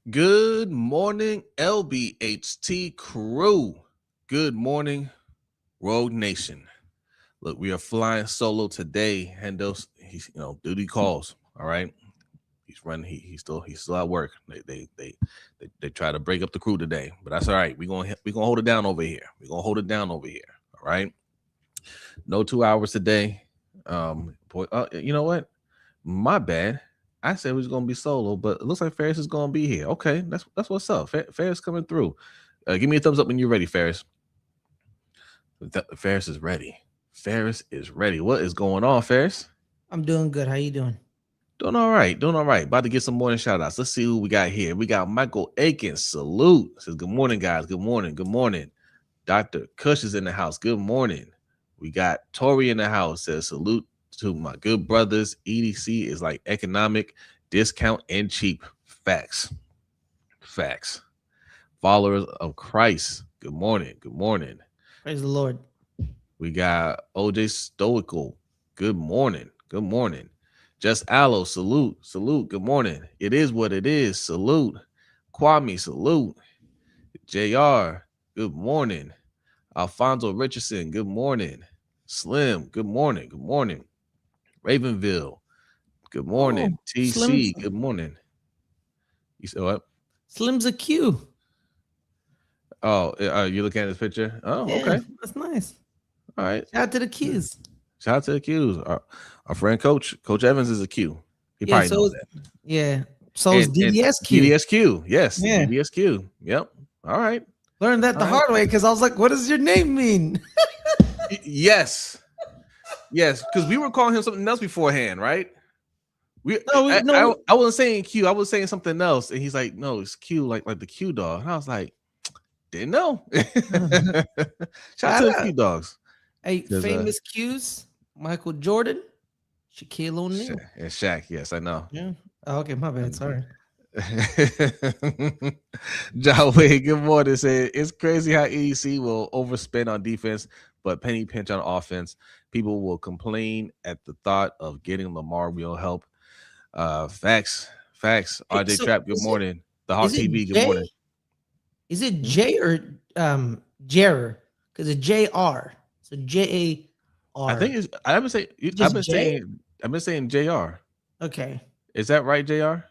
Good morning, LBHT crew. Good morning, Rogue Nation. Look, we are flying solo today. Hendos, he's duty calls. All right, he's running. He's still at work. They try to break up the crew today, but that's all right. We gonna hold it down over here. We gonna hold it down over here. All right. No 2 hours today. You know what? My bad. I said we was gonna be solo, but it looks like Ferris is gonna be here. Okay, that's what's up. Ferris coming through. Give me a thumbs up when you're ready, Ferris. Ferris is ready. Ferris is ready. What is going on, Ferris? I'm doing good. How you doing? Doing all right. Doing all right. About to get some morning shout outs. Let's see who we got here. We got Michael Aikens. Salute. Says good morning, guys. Good morning. Good morning. Dr. Cush is in the house. Good morning. We got Tori in the house. Says salute to my good brothers. EDC is like economic, discount, and cheap. Facts. Facts. Followers of Christ. Good morning. Good morning. Praise the Lord. We got OJ Stoical. Good morning. Good morning. Just Aloe. Salute. Salute. Good morning. It is what it is. Salute. Kwame. Salute. JR. Good morning. Alfonso Richardson. Good morning. Slim. Good morning. Good morning. Ravenville. Good morning. Oh, TC. Good morning. You said what? Slim's a Q. Oh, you looking at this picture? Oh, Yeah, okay. that's nice. All right. Shout out to the Qs. Shout out to the Qs. Our friend Coach Evans is a Q. He Yeah, probably knows that. Yeah. So is And DDSQ. DDSQ. Yes. Yeah. DDSQ. Yep. All right. Learned that the hard way because I was like, what does your name mean? Yes. Yes. Because we were calling him something else beforehand, right? I wasn't saying Q. I was saying something else. And he's like, no, it's Q, like the Q dog. And I was like, didn't know. Shout out to the Q dogs. Hey, famous Qs, Michael Jordan, Shaquille O'Neal. And Shaq, yes, I know. Yeah. Oh, okay, my bad. Sorry. John Wade, good morning. Say it's crazy how EDC will overspend on defense, but penny pinch on offense. People will complain at the thought of getting Lamar real help. Facts. RJ Trap, good morning. The Hawk TV, good morning. Is it J or Jerr? Because it's JR. So JAR. I think it's. I've been saying JR. Okay. Is that right, JR?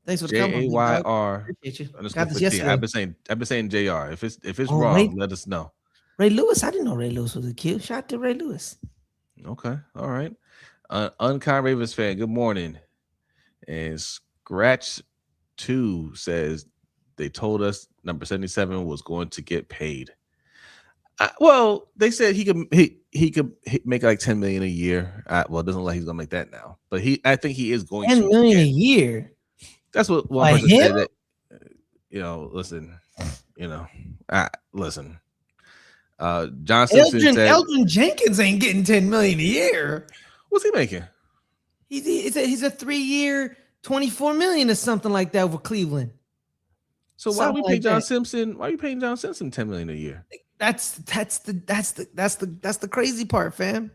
Thanks for the compliment. JAYR. I've been saying JR. If it's wrong, let us know. Ray Lewis. I didn't know Ray Lewis was a Q. Shout out to Ray Lewis. Okay. All right. Unkind Ravens fan, good morning. And Scratch 2 says they told us number 77 was going to get paid. Well, they said he could make like 10 million a year. Well, it doesn't look like he's gonna make that now, but I think he is going 10 million a year. That's what one person said. That listen. John Simpson said Elgin Jenkins ain't getting 10 million a year. What's he making? He's a 3-year, 24 million or something like that with Cleveland. So why are we paying John Simpson? Why are you paying John Simpson 10 million a year? That's the crazy part, fam.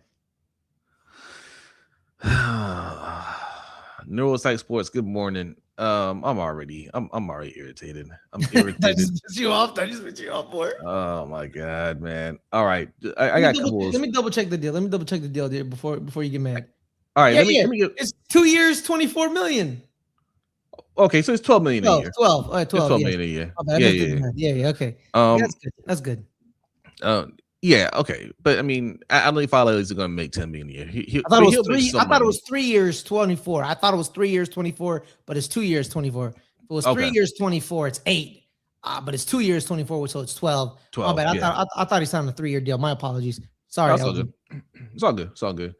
Neuropsych Sports, good morning. I'm already irritated. I'm irritated. That just pissed you off, boy. Oh my god, man. All right. I got let me double check the deal. There before you get mad. All right, let me get it's 2 years, 24 million. Okay, so it's 12 million a year. 12. All right, 12 million a year. Yeah, okay. That's good. Yeah, okay. But I mean, I don't think Fowler is going to make 10 million a year. I thought it was 3 years, 24. I thought it was 3 years, 24, but it's 2 years, 24. If it was 3 years, 24, it's 8. But it's 2 years, 24, so it's 12. 12. Oh, bad. I thought he signed a 3-year deal. My apologies. Sorry. That's all good. It's all good.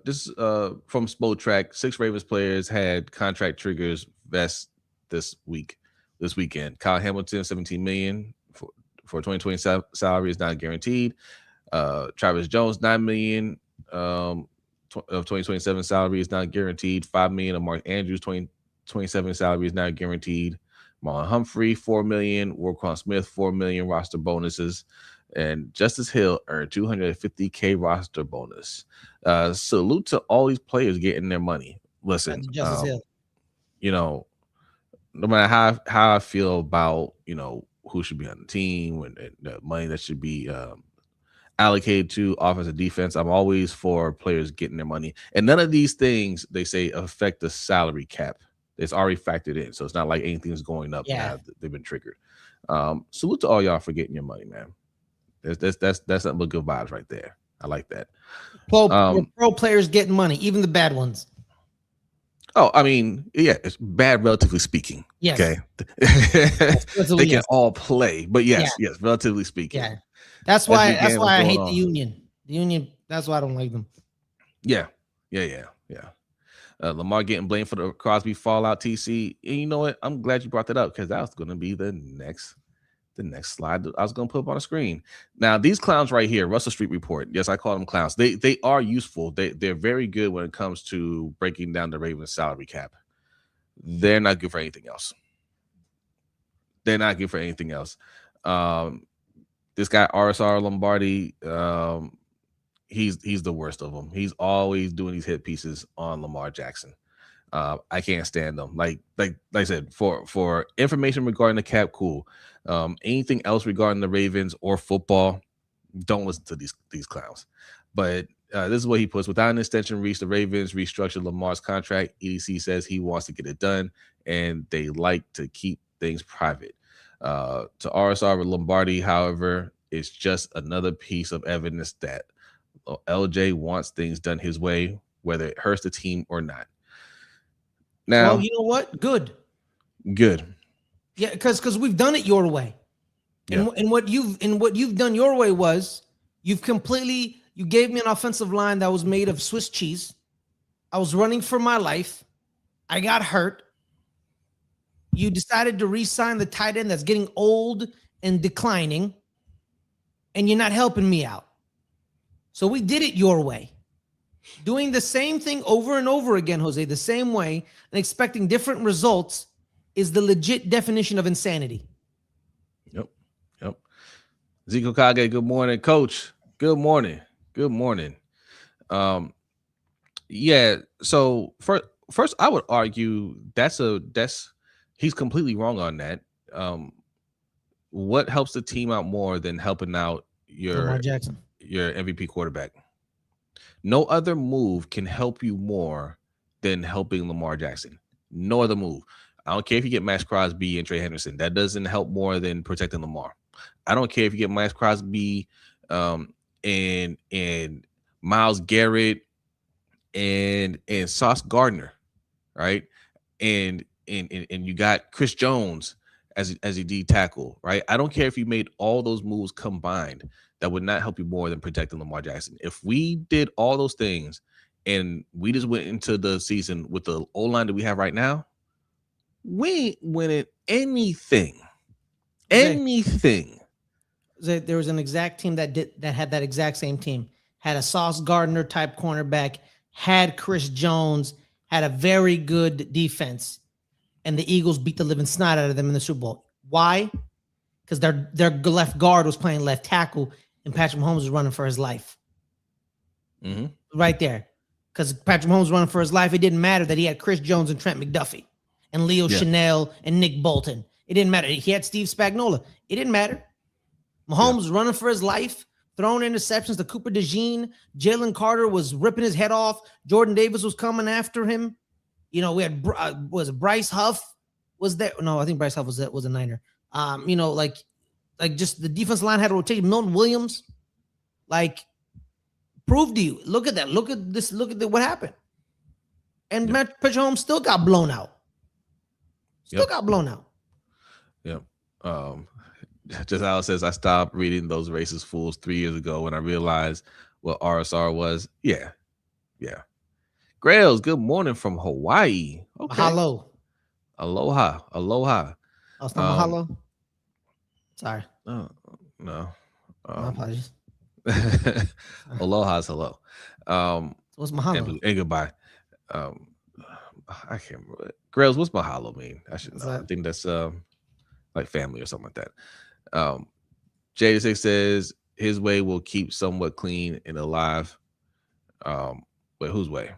This from Spo Track. 6 Ravens players had contract triggers vest this weekend. Kyle Hamilton, 17 million for 2020 salary is not guaranteed. Travis Jones, 9 million of 2027 salary is not guaranteed. 5 million of Mark Andrews 2027 salary is not guaranteed. Marlon Humphrey, 4 million. Roquan Smith, 4 million roster bonuses. And Justice Hill earned $250K roster bonus. Salute to all these players getting their money. Listen, Justice Hill. no matter how I feel about who should be on the team and the money that should be allocated to offense and defense, I'm always for players getting their money. And none of these things they say affect the salary cap. It's already factored in, so it's not like anything's going up now. They've been triggered. Salute to all y'all for getting your money, man. That's nothing but good vibes right there. I like that. Pro players getting money, even the bad ones. Oh, I mean, yeah, it's bad relatively speaking. Yes. Okay. They can all play, but yes, relatively speaking. Yeah. That's why I hate the union. The union, that's why I don't like them. Yeah. Lamar getting blamed for the Crosby fallout, TC. And you know what? I'm glad you brought that up because that was going to be the next slide that I was going to put up on the screen. Now, these clowns right here, Russell Street Report. Yes, I call them clowns. They are useful. They're very good when it comes to breaking down the Ravens salary cap. They're not good for anything else. This guy RSR Lombardi, he's the worst of them. He's always doing these hit pieces on Lamar Jackson. I can't stand them. Like I said, for information regarding the cap, cool. Anything else regarding the Ravens or football, don't listen to these clowns. But this is what he puts: without an extension reach, the Ravens restructured Lamar's contract. EDC says he wants to get it done, and they like to keep things private. To RSR Lombardi, however, it's just another piece of evidence that LJ wants things done his way, whether it hurts the team or not. Now, well, you know what? Good. Yeah, because we've done it your way. Yeah. And what you've done your way was you gave me an offensive line that was made of Swiss cheese. I was running for my life. I got hurt. You decided to re-sign the tight end that's getting old and declining, and you're not helping me out. So we did it your way. Doing the same thing over and over again, Jose, the same way, and expecting different results is the legit definition of insanity. Yep. Zeke Okage, good morning. Coach, good morning. Yeah, so first I would argue he's completely wrong on that. What helps the team out more than helping out Lamar Jackson, your MVP quarterback? No other move can help you more than helping Lamar Jackson. No other move. I don't care if you get Max Crosby and Trey Henderson. That doesn't help more than protecting Lamar. I don't care if you get Max Crosby and Myles Garrett and Sauce Gardner, right? And you got Chris Jones as a D tackle, right? I don't care if you made all those moves combined. That would not help you more than protecting Lamar Jackson. If we did all those things and we just went into the season with the O-line that we have right now, we ain't winning anything. There was an exact team that had that exact same team. Had a Sauce Gardner type cornerback, had Chris Jones, had a very good defense, and the Eagles beat the living snot out of them in the Super Bowl. Why? Because their left guard was playing left tackle, and Patrick Mahomes was running for his life. Mm-hmm. Right there. Because Patrick Mahomes was running for his life. It didn't matter that he had Chris Jones and Trent McDuffie and Leo Chanel and Nick Bolton. It didn't matter. He had Steve Spagnuolo. It didn't matter. Mahomes was running for his life, throwing interceptions to Cooper DeJean. Jalen Carter was ripping his head off. Jordan Davis was coming after him. We had Bryce Huff was there? No, I think Bryce Huff was a Niner. Just the defense line had a rotation. Milton Williams, proved to you. Look at that. Look at this. Look at what happened. And Patrick Mahomes still got blown out. Yep. Just Alex says, I stopped reading those racist fools 3 years ago when I realized what RSR was. Yeah. Grails, good morning from Hawaii. Okay. Mahalo. Aloha. Oh, it's not mahalo? Sorry. No. My apologies. Aloha's hello. What's mahalo? And goodbye. I can't remember. Grails, what's mahalo mean? I should know. I think that's like family or something like that. J6 says his way will keep somewhat clean and alive. Wait, whose way?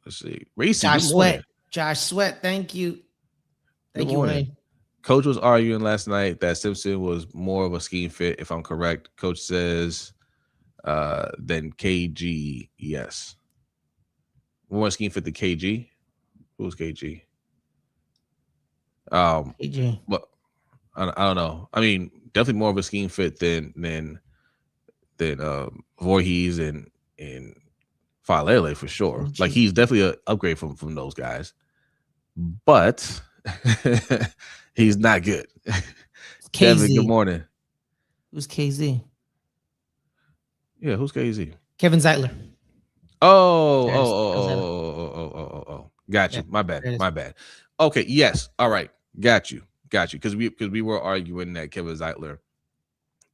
Let's see. Racy, good Josh morning. Sweat. Josh Sweat. Thank you. Good Thank you, morning. Wayne. Coach was arguing last night that Simpson was more of a scheme fit, if I'm correct. Coach says than KG. Yes. More scheme fit than KG. Who's KG? AJ. But I don't know. I mean, definitely more of a scheme fit than Voorhees and Falele for sure. Like he's definitely an upgrade from those guys, but he's not good. Devin, good KZ. morning. Who's KZ? Yeah, who's KZ? Kevin Zeitler. Oh, oh, There's oh, Kevin Zeitler. oh. Got Yeah, you. My bad. there it is. My bad. Okay. Yes. All right. Got you. Because we were arguing that Kevin Zeitler,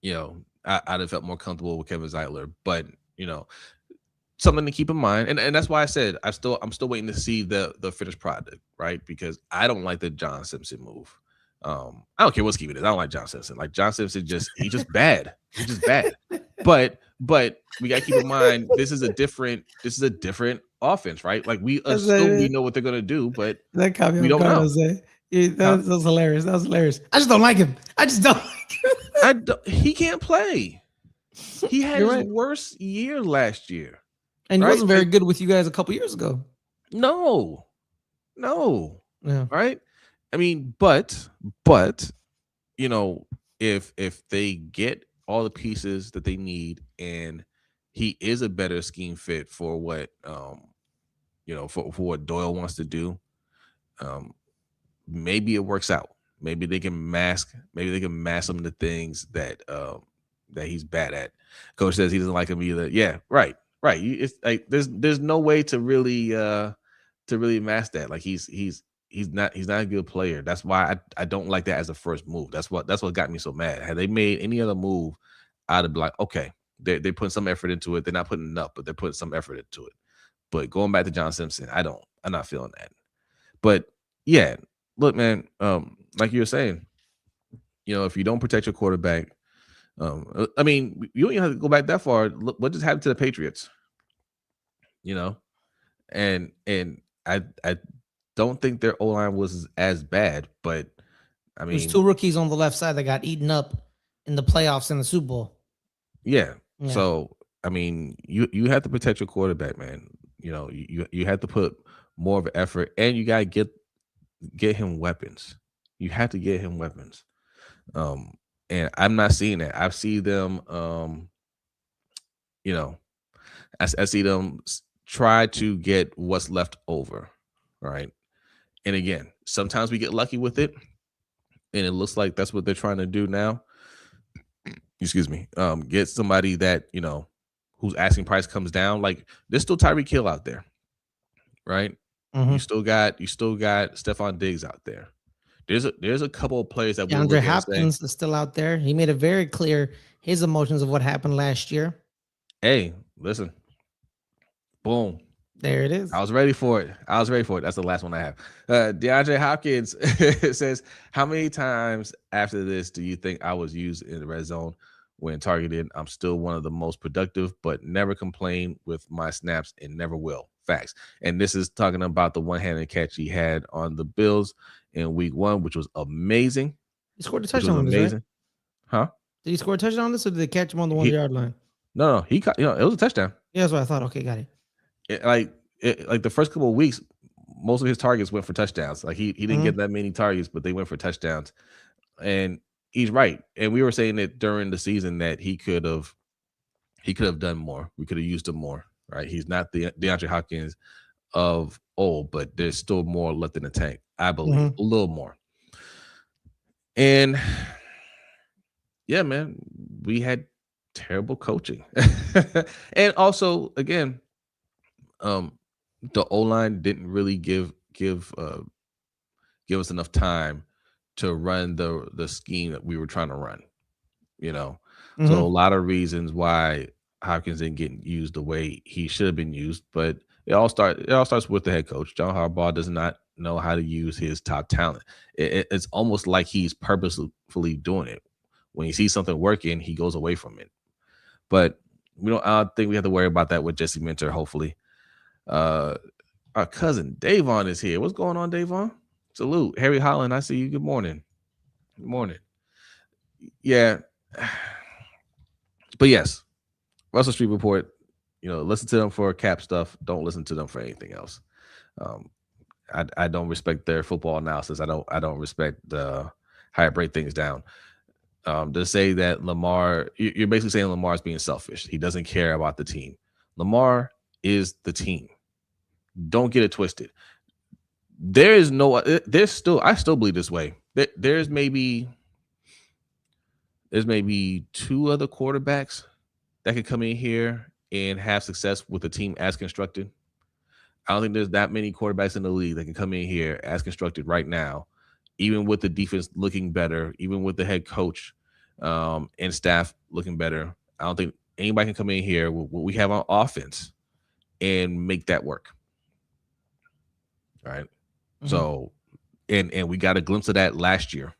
I'd have felt more comfortable with Kevin Zeitler, but something to keep in mind, and that's why I said I'm still waiting to see the finished product, right? Because I don't like the John Simpson move. I don't care what scheme it is. I don't like John Simpson. Like John Simpson, he's just bad. He's just bad. But we gotta keep in mind this is a different offense, right? Like we assume we know what they're gonna do, but That caught me we off don't guard, know. Jose. Yeah, Huh? that was hilarious. That was hilarious. I just don't like him. I just don't like him. He can't play. He had You're his right. worst year last year, And he right? wasn't very good with you guys a couple years ago. No, Yeah. right? I mean, but if they get all the pieces that they need, and he is a better scheme fit for what for what Doyle wants to do, maybe it works out. Maybe they can mask some of the things that he's bad at. Coach says he doesn't like him either. Yeah, right. It's like there's no way to really mask that. Like he's not a good player. That's why I don't like that as a first move. That's what got me so mad. Had they made any other move, I'd have been like, okay, they putting some effort into it. They're not putting enough, but they're putting some effort into it. But going back to John Simpson, I'm not feeling that. But yeah, look, man, like you were saying, if you don't protect your quarterback, I mean, you don't even have to go back that far. Look what just happened to the Patriots, and I don't think their O line was as bad, but I There's mean, two rookies on the left side that got eaten up in the playoffs in the Super Bowl. yeah. Yeah. So I mean, you have to protect your quarterback, man. You have to put more of an effort, and you gotta get him weapons. You have to get him weapons. And I'm not seeing that. I see them. I see them try to get what's left over, right? And again, sometimes we get lucky with it, and it looks like that's what they're trying to do now. Excuse me. Get somebody that whose asking price comes down. Like there's still Tyreek Hill out there, right? Mm-hmm. You still got Stephon Diggs out there. There's a couple of players that we'll DeAndre look at and say, Hopkins is still out there. He made it very clear his emotions of what happened last year. hey, listen, boom. There it is. I was ready for it. That's the last one I have. DeAndre Hopkins says, how many times after this do you think I was used in the red zone when targeted? I'm still one of the most productive, but never complain with my snaps and never will. Facts. And this is talking about the one-handed catch he had on the Bills in week 1, which was amazing. He scored a touchdown on this, right? Huh? Did he score a touchdown on this, or did they catch him on the 1-yard line? No, he caught. It was a touchdown. Yeah, that's what I thought. Okay, got it. Like the first couple of weeks, most of his targets went for touchdowns. Like he didn't get that many targets, but they went for touchdowns. And he's right. And we were saying that during the season that he could have done more. We could have used him more. Right? He's not the DeAndre Hopkins of old, but there's still more left in the tank. I believe a little more. And yeah, man, we had terrible coaching, and also again, the O-line didn't really give us enough time to run the scheme that we were trying to run. So a lot of reasons why Hopkins didn't get used the way he should have been used, but it all starts with the head coach. John Harbaugh does not know how to use his top talent. It's almost like he's purposefully doing it. When he sees something working, he goes away from it. But I don't think we have to worry about that with Jesse Minter, hopefully. Our cousin Davon is here. What's going on, Davon? Salute. Harry Holland, I see you. Good morning. Good morning. Yeah. But yes, Russell Street Report, listen to them for cap stuff. Don't listen to them for anything else. Um, I don't respect their football analysis. I don't respect how I break things down. To say that Lamar, you're basically saying Lamar's being selfish. He doesn't care about the team. Lamar is the team. Don't get it twisted. There's still, I still believe this way. There's maybe two other quarterbacks that could come in here and have success with the team as constructed. I don't think there's that many quarterbacks in the league that can come in here as constructed right now, even with the defense looking better, even with the head coach and staff looking better. I don't think anybody can come in here with what we have on offense and make that work. All right. Mm-hmm. So, and we got a glimpse of that last year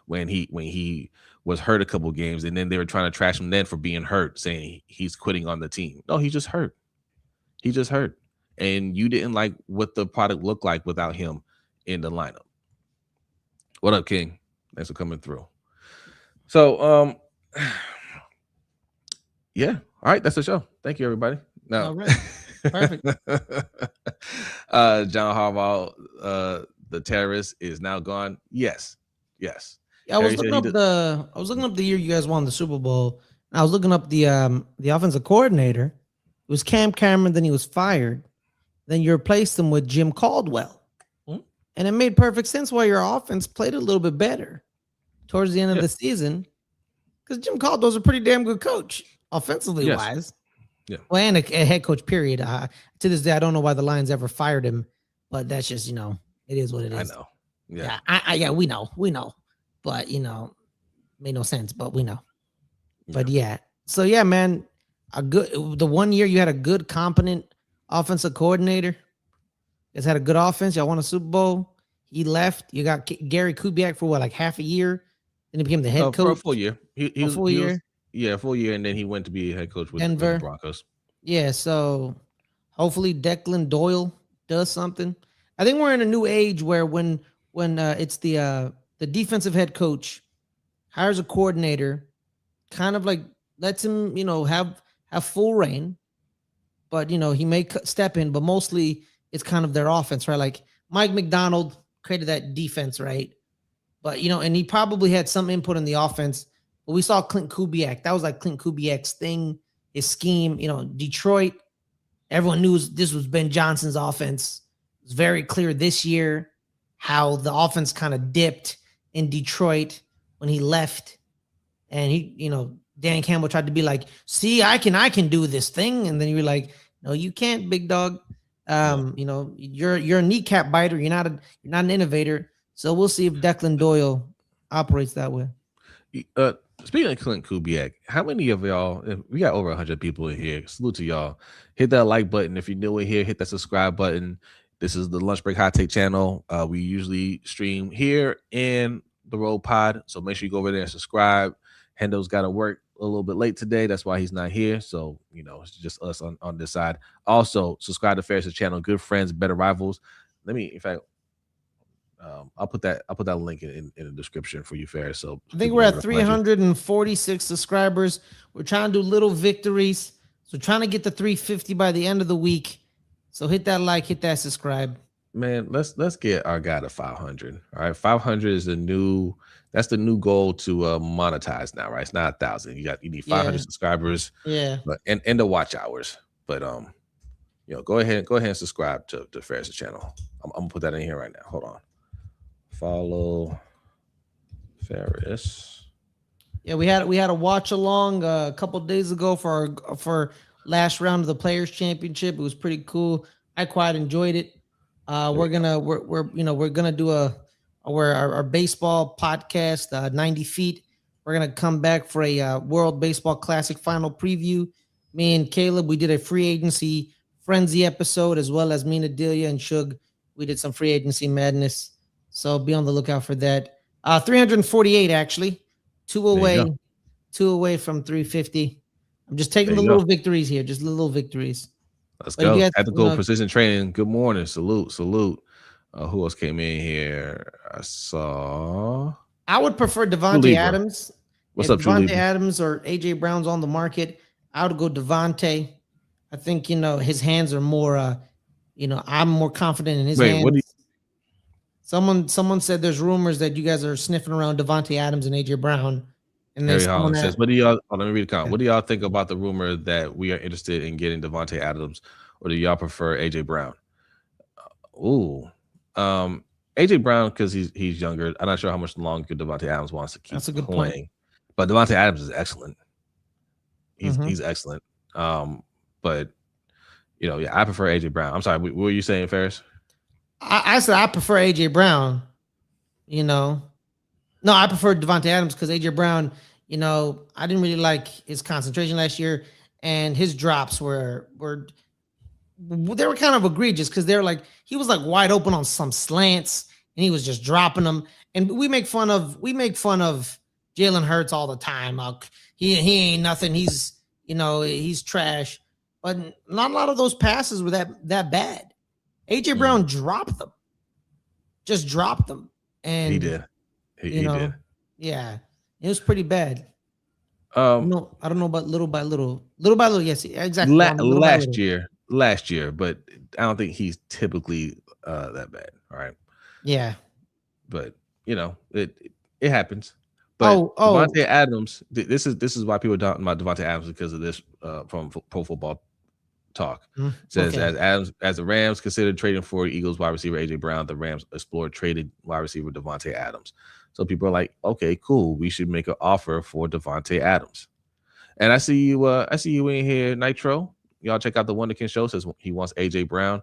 when he was hurt a couple of games, and then they were trying to trash him then for being hurt, saying he's quitting on the team. No, he just hurt. He just hurt. And you didn't like what the product looked like without him in the lineup. What up, King? Thanks for coming through. So, yeah. All right, that's the show. Thank you, everybody. Now, all right. Perfect. John Harbaugh, the terrorist, is now gone. Yes. I was looking up the year you guys won the Super Bowl. And I was looking up the offensive coordinator. It was Cam Cameron. Then he was fired. Then you replaced him with Jim Caldwell, and it made perfect sense why your offense played a little bit better towards the end of the season, because Jim Caldwell's a pretty damn good coach offensively wise. Yeah. Well, and a head coach, period. To this day, I don't know why the Lions ever fired him, but that's just, it is what it is. I know. Yeah. We know. But, made no sense, but we know. Yeah. But yeah. So yeah, man, the 1 year you had a good, competent offensive coordinator. You guys had a good offense. Y'all won a Super Bowl. He left. You got Gary Kubiak for like half a year. Then he became the head coach. For a full year. He was, full year. Yeah, full year, and then he went to be a head coach with Denver the Broncos. Yeah, so hopefully Declan Doyle does something. I think we're in a new age where when it's the defensive head coach hires a coordinator, kind of like lets him, have full reign, but he may step in, but mostly it's kind of their offense, right? Like Mike McDonald created that defense, right? But and he probably had some input in the offense. But we saw Clint Kubiak. That was like Clint Kubiak's thing, his scheme. Detroit, everyone knew this was Ben Johnson's offense. It was very clear this year how the offense kind of dipped in Detroit when he left. And Dan Campbell tried to be like, see, I can do this thing. And then you're like, no, you can't, big dog. You're a kneecap biter. You're not an innovator. So we'll see if Declan Doyle operates that way. Speaking of Clint Kubiak, how many of y'all, we got over 100 people in here. Salute to y'all. Hit that like button. If you're new in here, hit that subscribe button. This is the Lunch Break Hot Take channel. We usually stream here in the Road Pod. So make sure you go over there and subscribe. Hendo's got to work a little bit late today. That's why he's not here. So, it's just us on this side. Also, subscribe to Ferris' channel. Good Friends, Better Rivals. In fact, I'll put that link in the description for you, Ferris. So I think we're at 346 subscribers. We're trying to do little victories. So trying to get to 350 by the end of the week. So hit that like, hit that subscribe. Man, let's get our guy to 500. All right, 500 is that's the new goal to monetize now, right? It's not 1,000. You need 500 subscribers. Yeah. But and the watch hours. But go ahead and subscribe to Ferris' channel. I'm gonna put that in here right now. Hold on. Follow Ferris. Yeah, we had a watch along a couple of days ago for last round of the Players Championship. It was pretty cool. I quite enjoyed it. We're gonna do our baseball podcast, 90 Feet. We're gonna come back for a World Baseball Classic final preview. Me and Caleb, we did a free agency frenzy episode, as well as me, Nadelia, and Shug. We did some free agency madness. So be on the lookout for that. 348 actually, two away from 350. I'm just taking the little victories here, just little victories. Let's But if go. you had, Tactical precision training. Good morning. Salute. Who else came in here? I saw. I would prefer Devontae Libra. Adams. What's If up, True Devontae Libra? Adams or AJ Brown's on the market, I would go Devontae. I think his hands are more. I'm more confident in his Wait, what do you? hands. Someone said there's rumors that you guys are sniffing around Devontae Adams and AJ Brown, and then Harry someone Holland says, that "What do y'all?" Oh, let me read the comment. What do y'all think about the rumor that we are interested in getting Devontae Adams, or do y'all prefer AJ Brown? Ooh, AJ Brown because he's younger. I'm not sure how much longer Devontae Adams wants to keep that's a good playing, point. but Devontae Adams is excellent. Mm-hmm. He's excellent. But yeah, I prefer AJ Brown. I'm sorry, what were you saying, Ferris? I said I prefer AJ Brown. No, I prefer Devontae Adams because AJ Brown. I didn't really like his concentration last year, and his drops were they were kind of egregious because they're like he was like wide open on some slants and he was just dropping them. And we make fun of Jalen Hurts all the time. He ain't nothing. He's trash. But not a lot of those passes were that bad. AJ Brown dropped them. Just dropped them. And he did. He did. Yeah. It was pretty bad. I don't know about little by little. Little by little, yes, exactly. Last year, but I don't think he's typically that bad. All right. Yeah. But it happens. But Devontae Adams, this is why people are talking about Devontae Adams because of this from Pro Football Talk. Says as the Rams considered trading for Eagles wide receiver AJ Brown, the Rams explored trading wide receiver Devontae Adams. So people are like, okay, cool, we should make an offer for Devontae Adams. And I see you in here, Nitro. Y'all check out the Wonderkin show. Says he wants AJ Brown.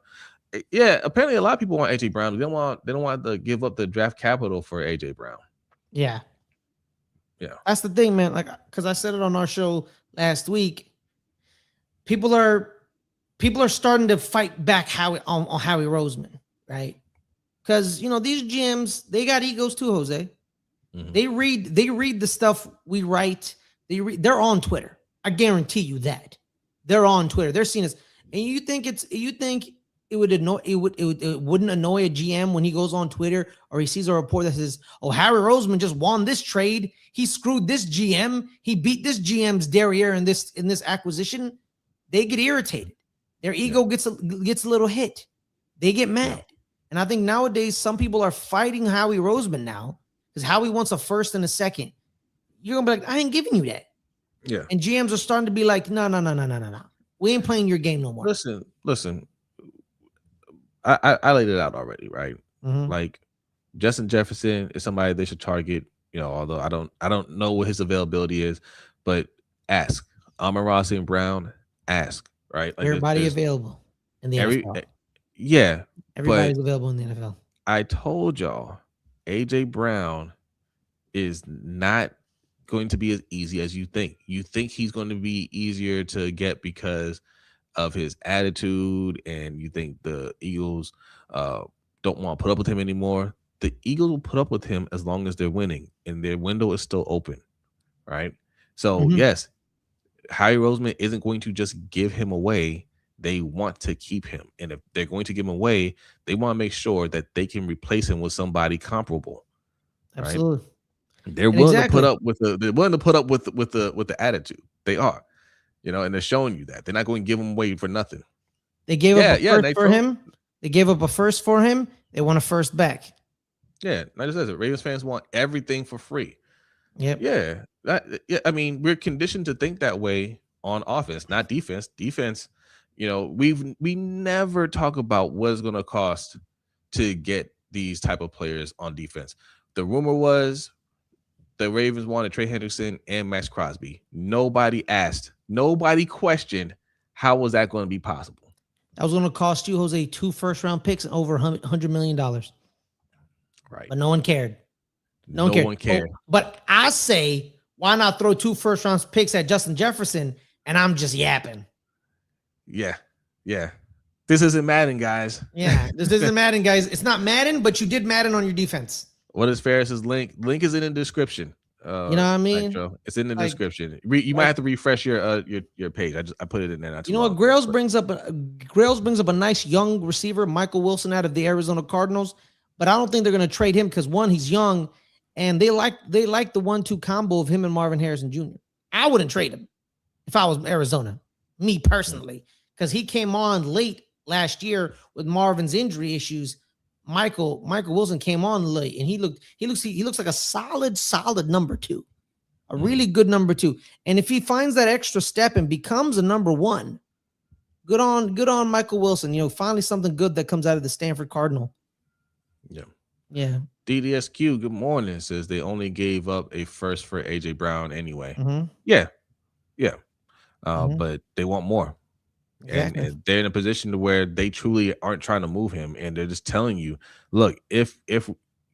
Yeah, apparently a lot of people want AJ Brown. They don't want to give up the draft capital for AJ Brown. Yeah. That's the thing, man. Like, because I said it on our show last week. People are starting to fight back on Howie Roseman, right? Because these GMs, they got egos too, Jose. Mm-hmm. They read the stuff we write. They're on Twitter. I guarantee you that. They're on Twitter. They're seeing us. And you think it wouldn't annoy a GM when he goes on Twitter or he sees a report that says, "Oh, Harry Roseman just won this trade. He screwed this GM. He beat this GM's derriere in this acquisition." They get irritated. Their ego gets a little hit. They get mad. And I think nowadays some people are fighting Howie Roseman now because Howie wants a first and a second. You're gonna be like, I ain't giving you that. Yeah. And GMs are starting to be like, no. We ain't playing your game no more. Listen. I laid it out already, right? Mm-hmm. Like Justin Jefferson is somebody they should target. Although I don't know what his availability is, but ask Amon-Ra St. Brown. Ask, right? Like everybody available in the NFL. Yeah, everybody's available in the NFL. I told y'all, AJ Brown is not going to be as easy as you think. You think he's going to be easier to get because of his attitude, and you think the Eagles don't want to put up with him anymore. The Eagles will put up with him as long as they're winning, and their window is still open, right? So yes, Howie Roseman isn't going to just give him away. They want to keep him, and if they're going to give him away, they want to make sure that they can replace him with somebody comparable. Absolutely, right? They're willing to put up with the attitude. They are, and they're showing you that they're not going to give him away for nothing. They gave up a first for him. They gave up a first for him. They want a first back. Yeah, I just said it. Ravens fans want everything for free. Yep. Yeah. I mean, we're conditioned to think that way on offense, not defense. Defense, we never talk about what it's going to cost to get these type of players on defense. The rumor was the Ravens wanted Trey Hendrickson and Max Crosby. Nobody questioned how was that going to be possible. That was going to cost you, Jose, 2 first-round picks and over $100 million. Right. But no one cared. No one cared. But I say, why not throw 2 first-round picks at Justin Jefferson? And I'm just yapping. Yeah. This isn't Madden, guys. Yeah, this isn't Madden, guys. It's not Madden, but you did Madden on your defense. What is Ferris's link? Link is in the description. You know what I mean? Nitro. It's in the Like, description. You might like have to refresh your page. I put it in there not you too know long what? ago. But Grails brings up a nice young receiver, Michael Wilson out of the Arizona Cardinals. But I don't think they're going to trade him because one, he's young, and they like the 1-2 combo of him and Marvin Harrison Jr. I wouldn't trade him if I was Arizona, me personally, because he came on late last year with Marvin's injury issues. Michael Wilson came on late, and he looks like a solid number two, a really good number two. And if he finds that extra step and becomes a number one, good on Michael Wilson. You know, finally something good that comes out of the Stanford Cardinal. Yeah. DDSQ, good morning. Says they only gave up a first for AJ Brown anyway. Mm-hmm. Yeah. Mm-hmm. But they want more. Exactly. And they're in a position to where they truly aren't trying to move him, and they're just telling you, look, if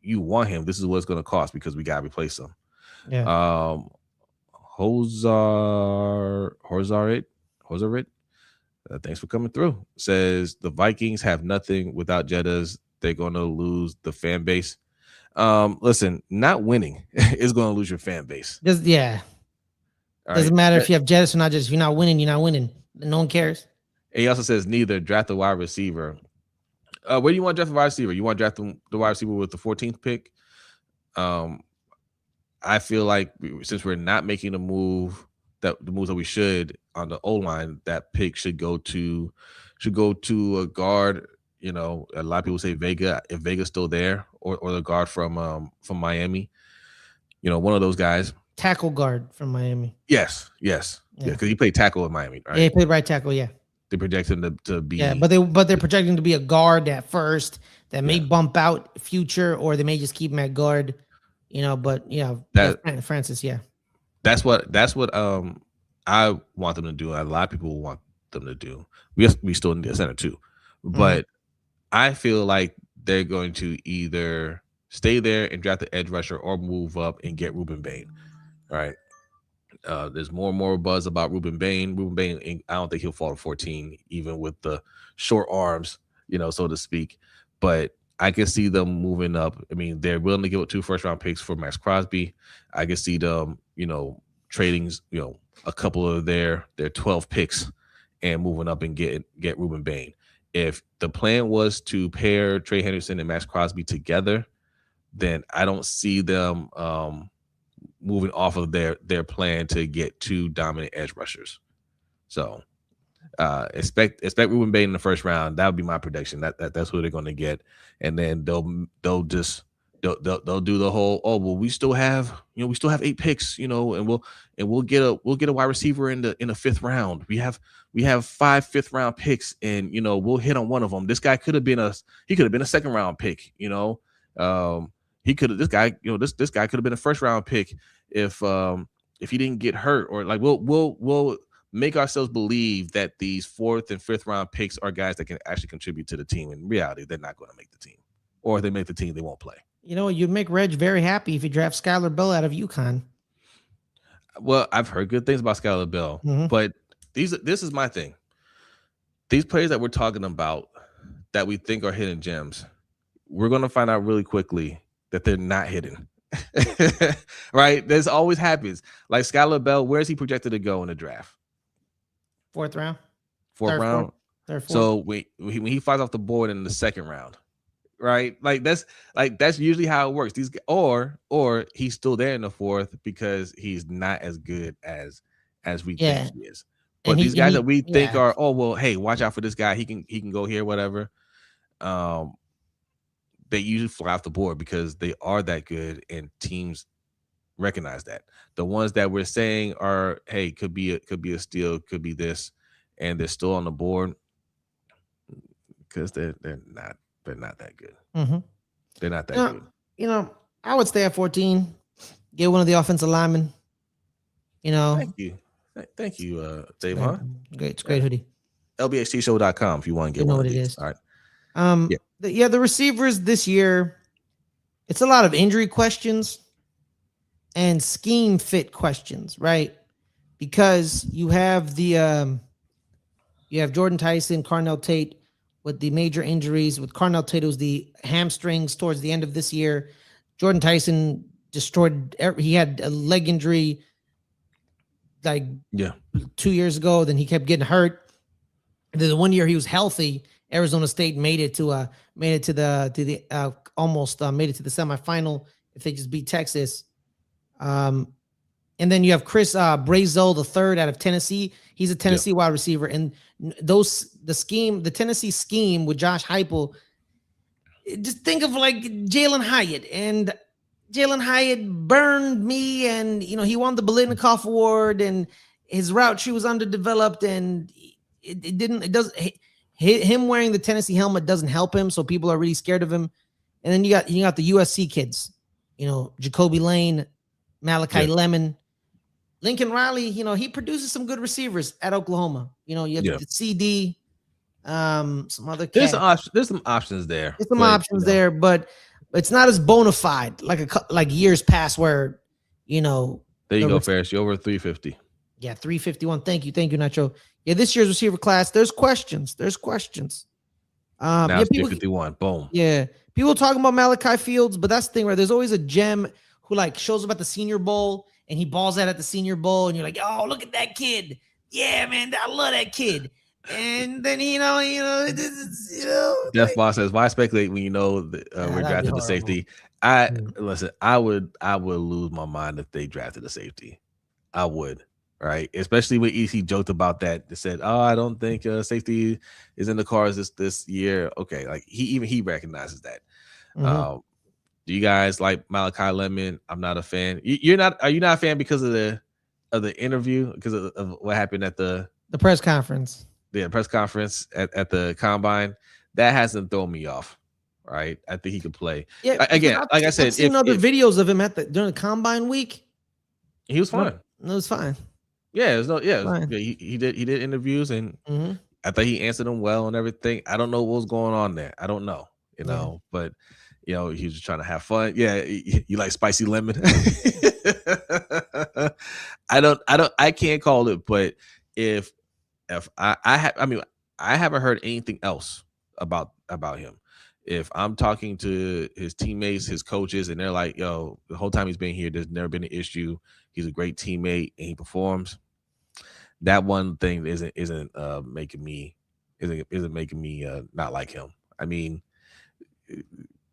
you want him, this is what it's going to cost because we got to replace him. Yeah. Horzarit, thanks for coming through. Says the Vikings have nothing without Jettas. They're going to lose the fan base. Listen, not winning is going to lose your fan base. Yeah. All Doesn't right? matter if you have Jettas or not. Just if you're not winning, you're not winning. No one cares. And he also says neither draft a wide receiver. Where do you want to draft a wide receiver? You want to draft the wide receiver with the 14th pick? I feel like since we're not making the moves that we should on the O line, that pick should go to a guard. You know, a lot of people say Vega. If Vega's still there, or the guard from Miami, you know, one of those guys. Tackle guard from Miami. Yes, because he played tackle in Miami, right? Yeah, he played right tackle. Yeah. They project him to be. Yeah, but they're projecting to be a guard at first that may bump out future, or they may just keep him at guard. You know, but Francis, yeah. That's what I want them to do. A lot of people want them to do. We still need a center too, but I feel like they're going to either stay there and draft the edge rusher or move up and get Ruben Bain. All right. There's more and more buzz about Ruben Bain. I don't think he'll fall to 14, even with the short arms, you know, so to speak. But I can see them moving up. I mean, they're willing to give up 2 first-round picks for Max Crosby. I can see them, you know, trading, you know, a couple of their 12 picks and moving up and get Ruben Bain. If the plan was to pair Trey Henderson and Max Crosby together, then I don't see them moving off of their plan to get 2 dominant edge rushers. So expect Ruben Bain in the first round. That would be my prediction. That's who they're going to get, and then they'll do the whole, oh well, we still have 8 picks, you know, and we'll get a wide receiver in the 5th round. We have 5 5th round picks, and you know we'll hit on one of them. This guy could have been a 2nd round pick, you know. This guy could have been a 1st round pick if he didn't get hurt, or like we'll make ourselves believe that these 4th and 5th round picks are guys that can actually contribute to the team. In reality, they're not going to make the team, or if they make the team, they won't play. You know, you'd make Reg very happy if you draft Skylar Bell out of UConn. Well, I've heard good things about Skylar Bell, but this is my thing. These players that we're talking about that we think are hidden gems, we're going to find out really quickly that they're not hidden. Right? This always happens. Like Skylar Bell, where is he projected to go in the draft? 4th round. 4th round. Third, 4th. So when he flies off the board in the 2nd round, right? That's usually how it works. These or he's still there in the 4th because he's not as good as we think he is. But these guys that we think are, oh well, hey, watch out for this guy. He can go here, whatever. They usually fly off the board because they are that good, and teams recognize that. The ones that we're saying are, hey, could be a steal, could be this, and they're still on the board because they're not that good. They're not that good. You know, I would stay at 14, get one of the offensive linemen. You know, thank you, Davon. Great hoodie. LBHTShow.com if you want to get you know one what of it these. is. All right. The receivers this year, it's a lot of injury questions and scheme fit questions, right? Because you have Jordan Tyson, Carnell Tate with the major injuries. With Carnell Tate, it was the hamstrings towards the end of this year. Jordan Tyson destroyed. He had a leg injury like Yeah. 2 years ago. Then he kept getting hurt. And then the 1 year he was healthy, Arizona State made it to almost made it to the semifinal if they just beat Texas. And then you have Chris Brazel the third out of Tennessee. He's a Tennessee wide receiver, and the Tennessee scheme with Josh Heupel. Just think of like Jalen Hyatt, and Jalen Hyatt burned me, and he won the Biletnikoff Award, and his route tree was underdeveloped, and him wearing the Tennessee helmet doesn't help him, so people are really scared of him. And then you got the USC kids, Jacoby Lane, Malachi Lemon, Lincoln Riley. He produces some good receivers at Oklahoma. You have the CD, some other. There's some options. There's some options there. There's some options there, but it's not as bona fide like years past where There you go, Ferris. You're over 350. Yeah, 351. Thank you, Nacho. Yeah, this year's receiver class, there's questions. Now it's 351. Boom. Yeah, people talking about Malachi Fields, but that's the thing, right? There's always a gem who shows up at the Senior Bowl and he balls out at the Senior Bowl, and you're like, oh, look at that kid. Yeah, man, I love that kid. And then Jeff Boss says, "Why speculate when we're drafting the safety?" Listen. I would lose my mind if they drafted a safety. I would. Right, especially when EC joked about that. They said, "Oh, I don't think safety is in the cards this year." Okay, like he recognizes that. Mm-hmm. Do you guys like Malachi Lemon? I'm not a fan. You're not. Are you not a fan because of the interview? Because of what happened at the press conference? The press conference at the combine. That hasn't thrown me off. Right, I think he could play. Yeah. Again, like I said, I've seen other videos of him during the combine week. He was fine. No, it was fine. Yeah, he did interviews, and I thought he answered them well and everything. I don't know what was going on there. I don't know, but he was just trying to have fun. Yeah, you like spicy lemon. I can't call it, but if I haven't heard anything else about him. If I'm talking to his teammates, his coaches, and they're like, "Yo, the whole time he's been here, there's never been an issue. He's a great teammate and he performs." That one thing isn't making me not like him. I mean,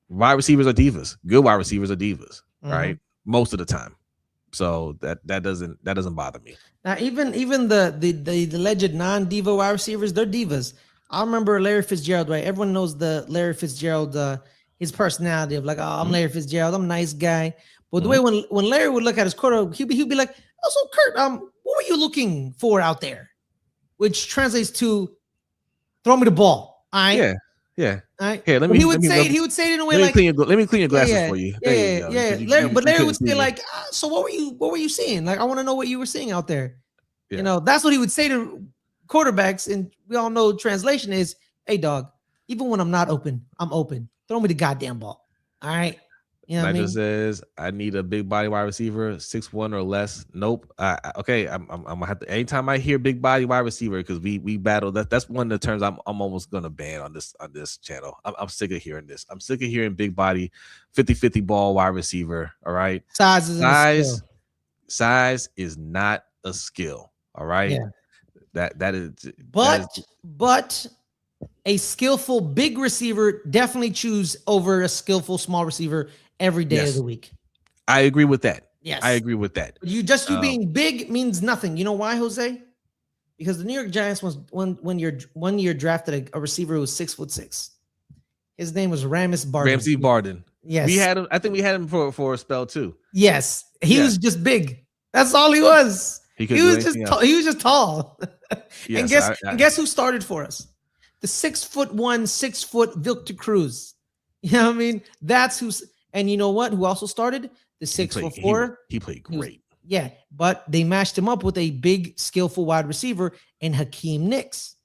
wide receivers are divas. Good wide receivers are divas, right? Most of the time. So that doesn't bother me. Now, even the alleged non-diva wide receivers, they're divas. I remember Larry Fitzgerald, right? Everyone knows the Larry Fitzgerald, his personality of like, oh, I'm Larry Fitzgerald, I'm a nice guy. But the way when Larry would look at his quarterback, he'd be like, "Oh, so Kurt, what were you looking for out there?" Which translates to, "Throw me the ball." All right. Yeah. All right. Here, he would say it in a way like, let me clean your glasses for you. Larry would say like, "So what were you seeing? Like, I want to know what you were seeing out there." Yeah. That's what he would say to quarterbacks, and we all know translation is, "Hey, dog, even when I'm not open, I'm open. Throw me the goddamn ball." All right. You know what I mean? Says, "I need a big body wide receiver, 6'1" or less." Nope. Okay. I'm gonna have to. Anytime I hear big body wide receiver, because we battle that's one of the terms I'm almost gonna ban on this channel. I'm sick of hearing this. I'm sick of hearing big body, 50-50 ball wide receiver. All right. Size is not a skill. All right. Yeah. That is. But a skillful big receiver definitely choose over a skillful small receiver every day of the week. I agree with that. Yes, I agree with that. But you being big means nothing. You know why, Jose? Because the New York Giants was one year drafted a receiver who was 6'6". His name was Ramsey Barden. Yes, we had him. I think we had him for a spell too. Yes, he was just big. That's all he was. He was just tall. Yes, and guess who started for us? The 6'1", 6 foot Victor Cruz. You know what I mean? That's who's. And you know what? Who also started? The 6'4". He played great. But they matched him up with a big, skillful wide receiver in Hakeem Nicks.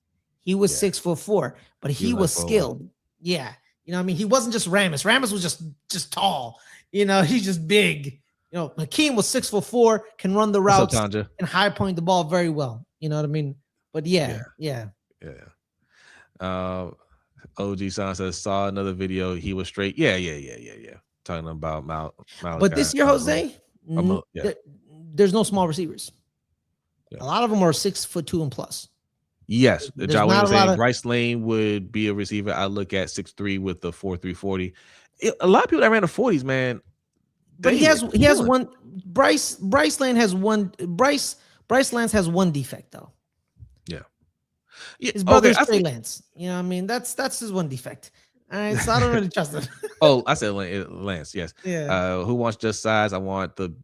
He was 6'4", but he was skilled. Yeah. You know what I mean? He wasn't just Ramis. Ramis was just tall. He's just big. Hakeem was 6'4", can run the routes and high point the ball very well. You know what I mean? But yeah. OG Son says, saw another video. He was straight. Yeah. talking about But Malachi. this year, Jose, Yeah. there's no small receivers. Yeah. A lot of them are 6'2" and plus. Yes, There's John not Williams a lot saying of, Bryce Lane would be a receiver. I look at 6'3" with the 4.3 40. A lot of people that ran the 40s, man, but they he were has killing. one. Bryce Lane has one. Bryce Lance has one defect though. Yeah. Yeah. His Okay. brother's Trey Lance. You know what I mean? That's his one defect. All right, so I don't really trust him. Oh, I said Lance. Yes. Yeah. Who wants just size? I want the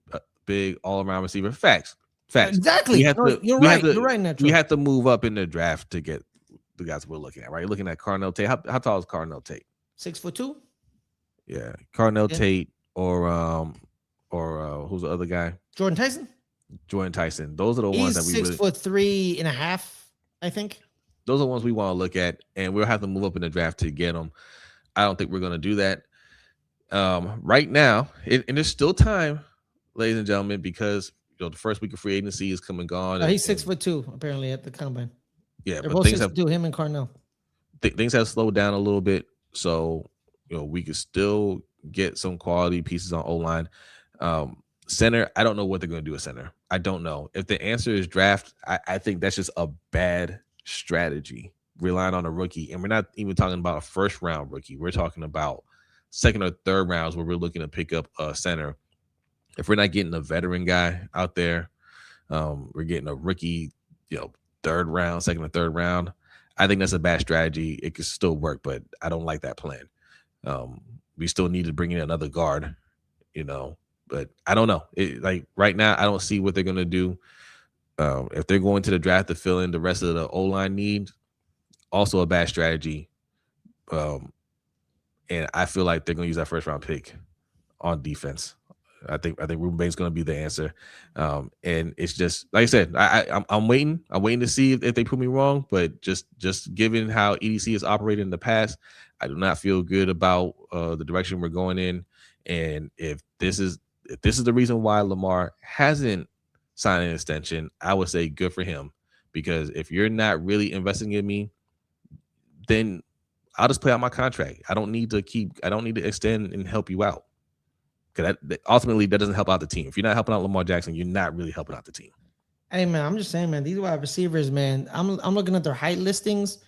big all around receiver. Facts. We Exactly. have No, to. you're We right. have to. You're right, We Natural. have to move up in the draft to get the guys we're looking at. Right. You're looking at Carnell Tate. How tall is Carnell Tate? 6'2". Yeah, Carnell Yeah. Tate or who's the other guy? Jordan Tyson. Jordan Tyson. Those are the ones He's that we really. 6'3.5", I think. Those are the ones we want to look at, and we'll have to move up in the draft to get them. I don't think we're going to do that right now. And there's still time, ladies and gentlemen, because the first week of free agency is coming gone. Oh, he's 6'2" apparently at the combine. Yeah, They're but both things have 6'2", him and Carnell. things have slowed down a little bit, so we could still get some quality pieces on O-line. Center, I don't know what they're going to do at center. I don't know. If the answer is draft, I think that's just a bad strategy, relying on a rookie. And we're not even talking about a first round rookie. We're talking about second or third rounds where we're looking to pick up a center. If we're not getting a veteran guy out there, we're getting a rookie, second or third round. I think that's a bad strategy. It could still work, but I don't like that plan. We still need to bring in another guard, but I don't know. Like right now, I don't see what they're going to do. If they're going to the draft to fill in the rest of the O-line needs, also a bad strategy. And I feel like they're going to use that first round pick on defense. I think Ruben Bain's going to be the answer. And it's just like I said, I'm waiting. I'm waiting to see if they prove me wrong. But just given how EDC has operated in the past, I do not feel good about the direction we're going in. And if this is the reason why Lamar hasn't signed an extension, I would say good for him. Because if you're not really investing in me, then I'll just play out my contract. I don't need to extend and help you out. Because ultimately that doesn't help out the team. If you're not helping out Lamar Jackson, you're not really helping out the team. Hey man, I'm just saying, man, these wide receivers, man. I'm looking at their height listings,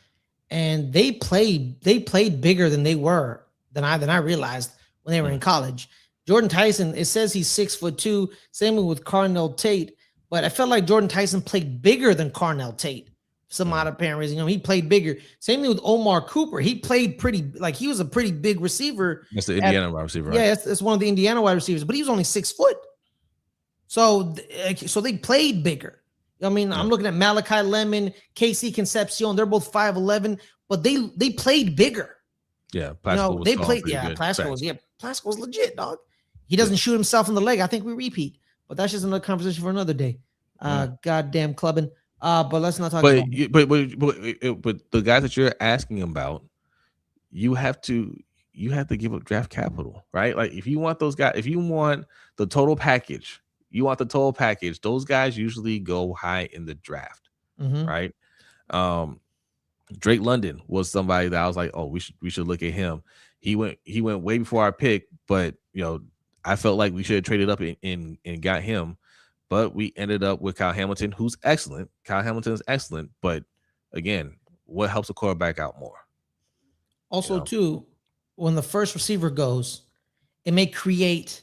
and they played bigger than I realized when they were in college. Jordan Tyson, it says he's 6'2". Same with Carnell Tate, but I felt like Jordan Tyson played bigger than Carnell Tate. Some odd apparent reason, he played bigger. Same thing with Omar Cooper. He played he was a pretty big receiver. That's the Indiana wide receiver, right? Yeah, it's one of the Indiana wide receivers, but he was only 6 foot. So they played bigger. I'm looking at Malachi Lemon, Casey Concepcion. They're both 5'11", but they played bigger. Yeah, Plaxico they played. Yeah, Plaxico's legit, dog. He doesn't shoot himself in the leg. I think we repeat, but that's just another conversation for another day. Goddamn clubbing. But let's not talk about it. But the guys that you're asking about, you have to give up draft capital, right? Like if you want those guys, if you want the total package, those guys usually go high in the draft, right? Drake London was somebody that I was like, oh, we should look at him. He went way before our pick, but I felt like we should have traded up and got him. But we ended up with Kyle Hamilton, who's excellent. Kyle Hamilton is excellent. But again, what helps a quarterback out more? Also, too, when the first receiver goes, it may create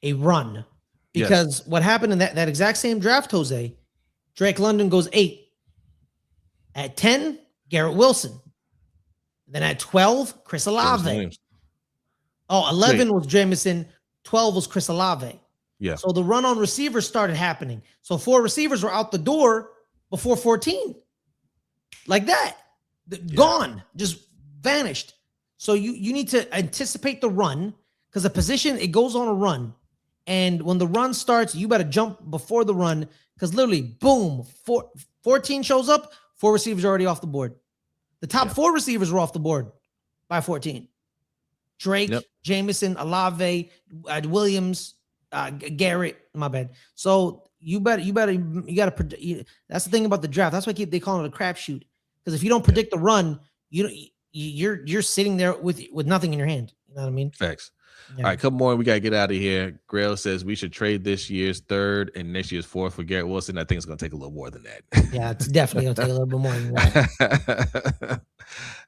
a run. Because what happened in that exact same draft, Jose, Drake London goes 8. At 10, Garrett Wilson. Then at 12, Chris Olave. 11 was Jamison. 12 was Chris Olave. Yeah. So the run on receivers started happening. So 4 receivers were out the door before 14. Like that. Gone. Just vanished. So you need to anticipate the run, because the position, it goes on a run. And when the run starts, you better jump before the run, because literally, boom, 14 shows up, 4 receivers are already off the board. The top 4 receivers were off the board by 14. Drake, Jamison, Olave, Williams, Garrett, my bad. So you got to predict. That's the thing about the draft. That's why they call it a crapshoot. Because if you don't predict the run, you're sitting there with nothing in your hand. know what I mean? Facts. Yeah. All right, couple more. We got to get out of here. Grail says we should trade this year's third and next year's fourth for Garrett Wilson. I think it's going to take a little more than that. Yeah, it's definitely going to take a little bit more than that.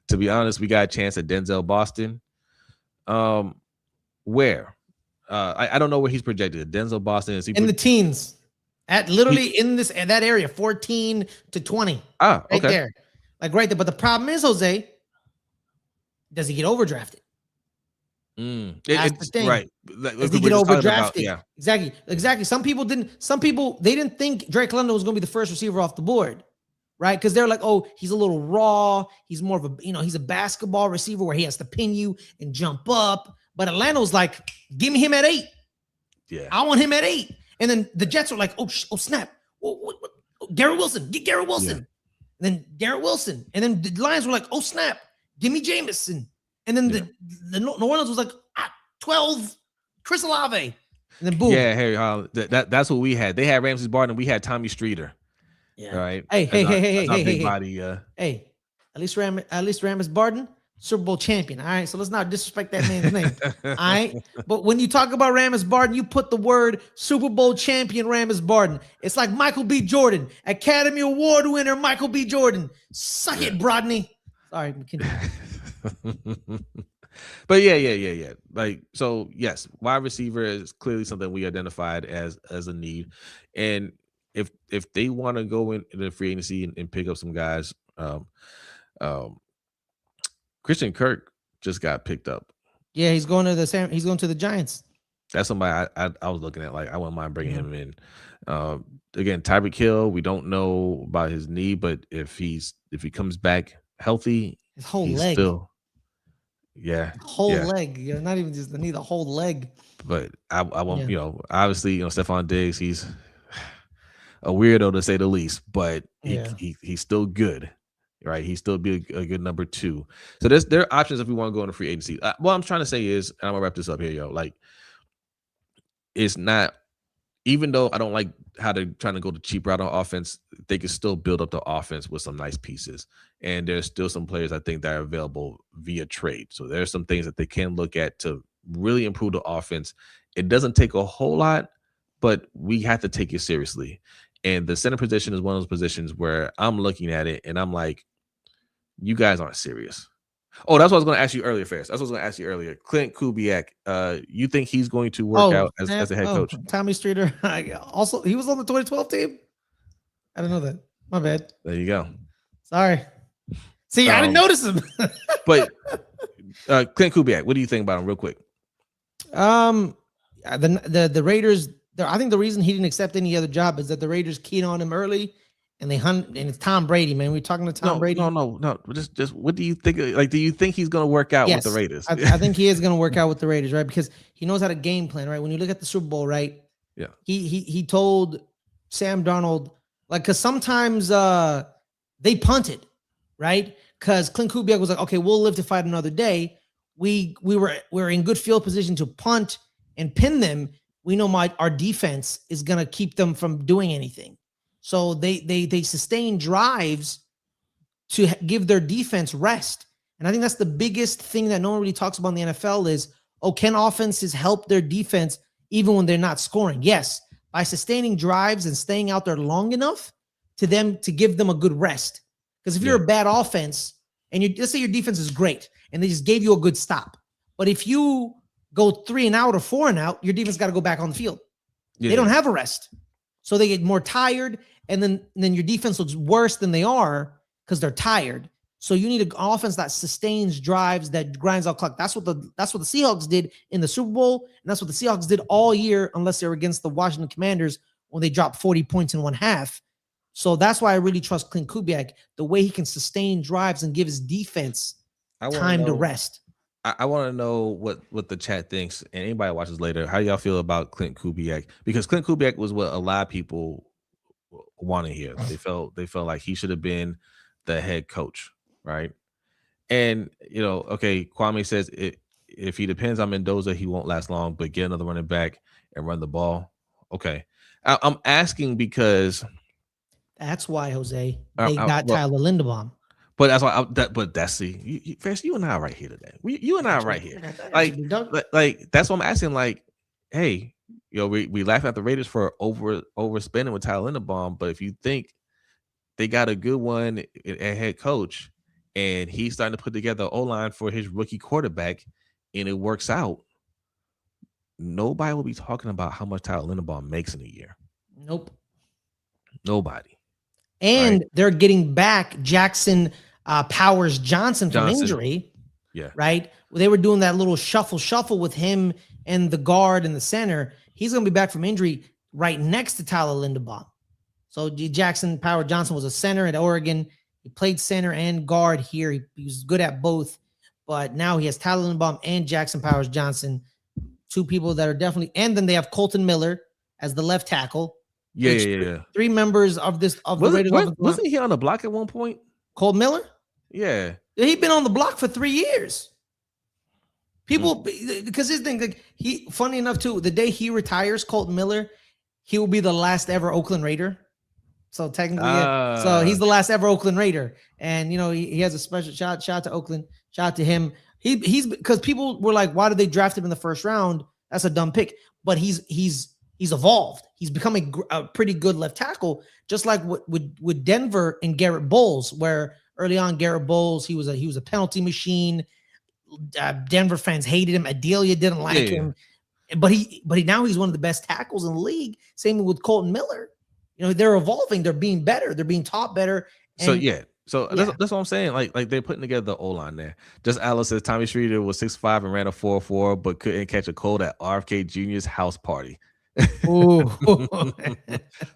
To be honest, we got a chance at Denzel Boston. Where? I don't know where he's projected. Denzel Boston is he in the teens, at literally in that area, 14 to 20. Right there, like right there. But the problem is, Jose, does he get overdrafted? That's the thing. Right. Does he get overdrafted? Exactly. Some people they didn't think Drake London was going to be the first receiver off the board, right? Because they're like, oh, he's a little raw. He's more of a, he's a basketball receiver where he has to pin you and jump up. But Atlanta was like, give me him at 8. Yeah, I want him at 8. And then the Jets are like, oh snap. Garrett Wilson, get Garrett Wilson. Yeah. And then Garrett Wilson. And then the Lions were like, oh snap, give me Jameson. And then the New Orleans was like, 12, Chris Olave. And then boom. Yeah, Harry Holland. That's what we had. They had Ramsey Barton. We had Tommy Streeter. Yeah. Right. Hey. Body, at least Ramsey Barton, Super Bowl champion. All right. So let's not disrespect that man's name. All right. But when you talk about Ramsey Barton, you put the word Super Bowl champion Ramsey Barton. It's like Michael B. Jordan, Academy Award winner Michael B. Jordan. Suck it, Brodney. Sorry, but yeah. Like, so yes, wide receiver is clearly something we identified as a need. And if they want to go in the free agency and pick up some guys, Christian Kirk just got picked up. Yeah, he's going to the Giants. That's somebody I was looking at. Like, I wouldn't mind bringing him in. Again, Tyreek Hill, we don't know about his knee, but if he comes back healthy, his whole leg. Leg. Yeah, not even just the knee, the whole leg. But I want, obviously, Stephon Diggs, he's a weirdo to say the least, but he's still good, right? He's still be a good number 2. So there are options if we want to go into free agency. What I'm trying to say is, and I'm gonna wrap this up here, yo. Like, it's not, even though I don't like how they're trying to go the cheap route on offense, they can still build up the offense with some nice pieces. And there's still some players I think that are available via trade. So there's some things that they can look at to really improve the offense. It doesn't take a whole lot, but we have to take it seriously. And the center position is one of those positions where I'm looking at it and I'm like, you guys aren't serious. Oh, that's what I was going to ask you earlier, Ferris. That's what I was going to ask you earlier. Clint Kubiak, you think he's going to work out as a head coach? Tommy Streeter. Also, he was on the 2012 team? I didn't know that. My bad. There you go. Sorry. See, I didn't notice him. But Clint Kubiak, what do you think about him real quick? The Raiders, I think the reason he didn't accept any other job is that the Raiders keyed on him early. And and it's Tom Brady, man. We're talking to Tom Brady. No. Just what do you think? Like, do you think he's going to work out with the Raiders? I think he is going to work out with the Raiders, right? Because he knows how to game plan, right? When you look at the Super Bowl, right? Yeah. He told Sam Darnold, like, because sometimes they punted, right? Because Clint Kubiak was like, okay, we'll live to fight another day. We were in good field position to punt and pin them. We know our defense is going to keep them from doing anything. So they sustain drives to give their defense rest. And I think that's the biggest thing that no one really talks about in the NFL is, can offenses help their defense even when they're not scoring? Yes, by sustaining drives and staying out there long enough to give them a good rest. Because if you're a bad offense and let's say your defense is great and they just gave you a good stop, but if you go 3 and out or 4 and out, your defense got to go back on the field. They don't have a rest. So they get more tired, and then your defense looks worse than they are because they're tired. So you need an offense that sustains drives, that grinds out clock. That's what the Seahawks did in the Super Bowl, and that's what the Seahawks did all year, unless they were against the Washington Commanders when they dropped 40 points in one half. So that's why I really trust Clint Kubiak, the way he can sustain drives and give his defense time to rest. I want to know what the chat thinks, and anybody watches later, how y'all feel about Clint Kubiak? Because Clint Kubiak was what a lot of people want to hear. They felt like he should have been the head coach, right? And okay, Kwame says if he depends on Mendoza, he won't last long. But get another running back and run the ball. Okay, I'm asking because that's why, Jose, they got Tyler Linderbaum. But that's why. But that's Ferris, you and I are right here today. You and I are right here. Like that's what I'm asking. Like, hey, we laugh at the Raiders for overspending with Tyler Linderbaum, but if you think they got a good one at head coach, and he's starting to put together an O-line for his rookie quarterback, and it works out, nobody will be talking about how much Tyler Linderbaum makes in a year. Nope. Nobody. And they're getting back Jackson Powers Johnson from injury. Yeah. Right. They were doing that little shuffle with him and the guard and the center. He's going to be back from injury right next to Tyler Linderbaum. So Jackson Powers Johnson was a center at Oregon. He played center and guard here. He was good at both. But now he has Tyler Linderbaum and Jackson Powers Johnson, two people that are definitely. And then they have Colton Miller as the left tackle. Yeah. Three members of the Raiders. Wasn't he on the block at one point? Colt Miller? Yeah. He'd been on the block for 3 years. People, because his thing, like funny enough too, the day he retires, Colt Miller, he will be the last ever Oakland Raider. So technically, so he's the last ever Oakland Raider, and he has a special shout out to Oakland, shout out to him. He's because people were like, why did they draft him in the first round? That's a dumb pick. But he's evolved. He's become a pretty good left tackle, just like with Denver and Garrett Bowles, where early on Garrett Bowles he was a penalty machine. Denver fans hated him. Adelia didn't like him, but now he's one of the best tackles in the league. Same with Colton Miller. They're evolving. They're being better. They're being taught better. And that's what I'm saying. Like they're putting together the O-line there. Just Alice says Tommy Streeter was 6'5" and ran a 4.4, but couldn't catch a cold at RFK Jr.'s house party. Ooh.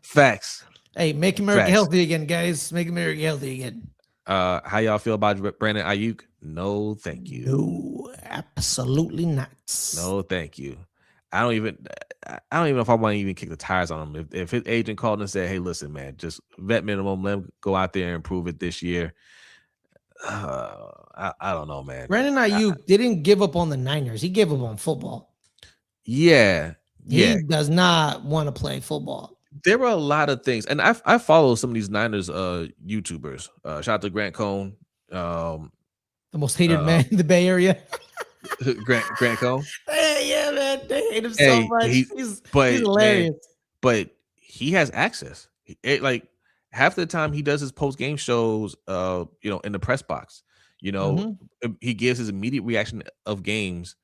Facts. Hey, make America healthy again, guys. Make America healthy again. How y'all feel about Brandon Ayuk? No, thank you. No, absolutely not. No, thank you. I don't even know if I want to even kick the tires on him. If his agent called and said, "Hey, listen, man, just vet minimum, let him go out there and improve it this year." I don't know, man. Brandon Ayuk didn't give up on the Niners. He gave up on football. Yeah. He does not want to play football. There were a lot of things, and I follow some of these Niners YouTubers. Shout out to Grant Cohn, the most hated man in the Bay Area. Grant Cohn. Hey, yeah, man, they hate him so much. He's hilarious. Man, but he has access. Like half the time he does his post game shows, in the press box. He gives his immediate reaction of games,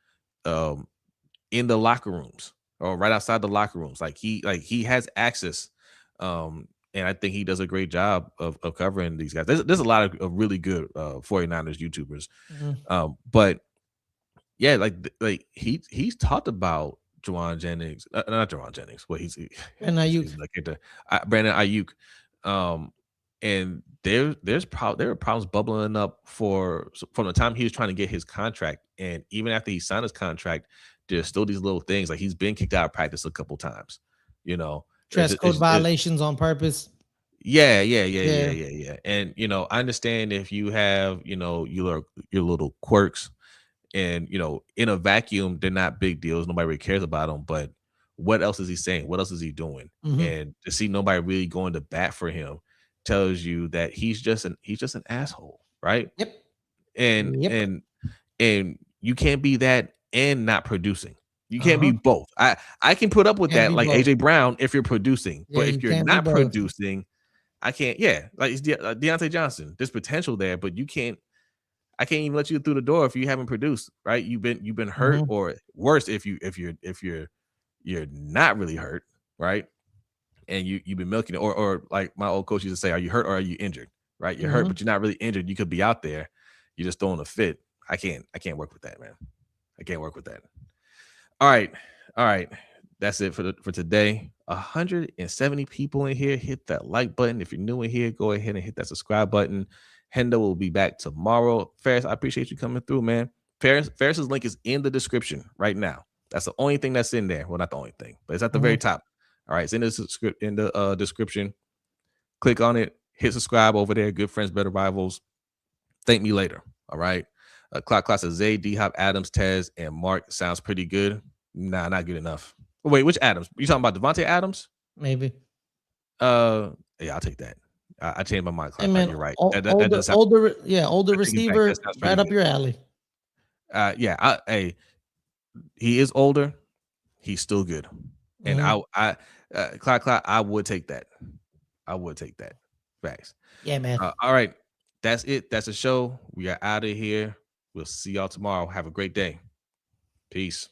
in the locker rooms or right outside the locker rooms. Like he has access, and I think he does a great job of covering these guys. There's a lot of really good 49ers YouTubers, but. Yeah, like he's talked about Juwan Jennings, not Juwan Jennings. Well, Brandon Ayuk. Brandon Ayuk, and there were problems bubbling up from the time he was trying to get his contract, and even after he signed his contract, there's still these little things like he's been kicked out of practice a couple times. Dress code violations on purpose. Yeah. And I understand if you have your little quirks. And in a vacuum, they're not big deals. Nobody really cares about them. But what else is he saying? What else is he doing? And to see nobody really going to bat for him tells you that he's just an asshole, right? Yep. And you can't be that and not producing. You can't be both. I can put up with that, like both. AJ Brown, if you're producing, but if you're not producing, I can't. Yeah, like it's Deontay Johnson. There's potential there, but you can't. I can't even let you through the door if you haven't produced, right? You've been hurt, or worse, if you're not really hurt, right? And you've been milking it, or like my old coach used to say, are you hurt or are you injured? Right? You're hurt, but you're not really injured. You could be out there. You're just throwing a fit. I can't work with that, man. I can't work with that. All right. That's it for today. 170 people in here. Hit that like button. If you're new in here, go ahead and hit that subscribe button. Hendo will be back tomorrow. Ferris, I appreciate you coming through, man. Ferris's link is in the description right now. That's the only thing that's in there. Well, not the only thing, but it's at the very top. All right, it's in the description. Click on it. Hit subscribe over there. Good friends, better rivals. Thank me later. All right. Clock class of Zay, D-Hop, Adams, Tez, and Mark sounds pretty good. Nah, not good enough. Wait, which Adams? You talking about Devontae Adams? Maybe. Yeah, I'll take that. I changed my mind, Hey Cloud. man, You're right. That older, does sound. older, yeah, older I take it back. receiver, That sounds pretty right up good. your alley. Yeah. Hey, he is older. He's still good, and Mhm. Cloud, I would take that. I would take that. Facts. Yeah, man. All right, that's it. That's the show. We are out of here. We'll see y'all tomorrow. Have a great day. Peace.